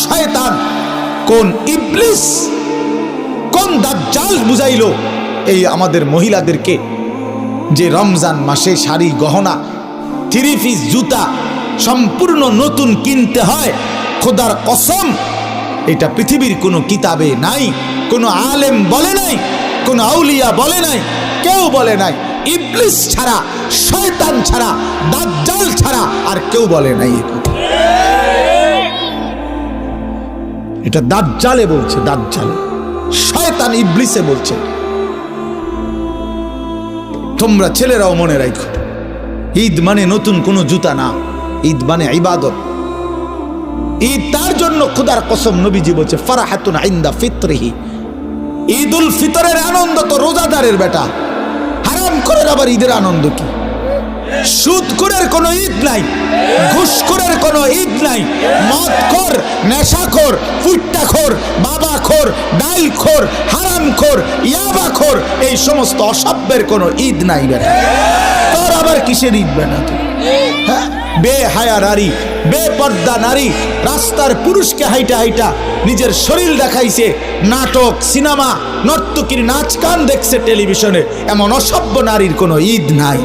শয়তান, কোন ইবলিস, কোন দাজ্জাল বুঝাইলো এই আমাদের মহিলাদেরকে যে রমজান মাসে শাড়ি গহনা 3 পিস জুতা সম্পূর্ণ নতুন কিনতে হয়? খোদার কসম, এটা পৃথিবীর কোনো কিতাবে নাই, কোনো আলেম বলে নাই, কোনো আউলিয়া বলে নাই, কেউ বলে নাই। ইবলিস ছাড়া, শয়তান ছাড়া, দাজ্জাল ছাড়া আর কেউ বলে নাই। এটা দাজ্জালে বলছে, দাজ্জাল, শয়তান ইবলিসে বলছে। তোমরা ছেলেরাও মনে রাখো, ঈদ মানে নতুন কোনো জুতা না, ঈদ মানে ইবাদত। ঈদ তার জন্য খোদার কসম নবীজি বলছে ফারাহাতুন ইনদা ফিতরিহি, ঈদুল ফিতরের আনন্দ তো রোজাদারের বেটা, হারাম করে আবার ঈদের আনন্দ কি? সুদখোরের কোনো ঈদ নাই, ঘুষখোরের কোনো ঈদ নাই, মদখোর, নেশাখোর, ফুট্টাখোর, বাবাখোর, ডাইলখোর, হারামখোর, ইয়াবাখোর, এই সমস্ত অসভ্যের কোনো ঈদ নাই বেটা। তোর আবার কিসের ঈদ বেটা? হ্যাঁ, বেহায়া নারী, বেপর্দা নারী রাস্তার পুরুষকে হাইটা হাইটা নিজের শরীর দেখাইছে, নাটক, সিনেমা, নর্তকীর নাচ গান দেখছে টেলিভিশনে, এমন অসভ্য নারীর কোনো ঈদ নাই।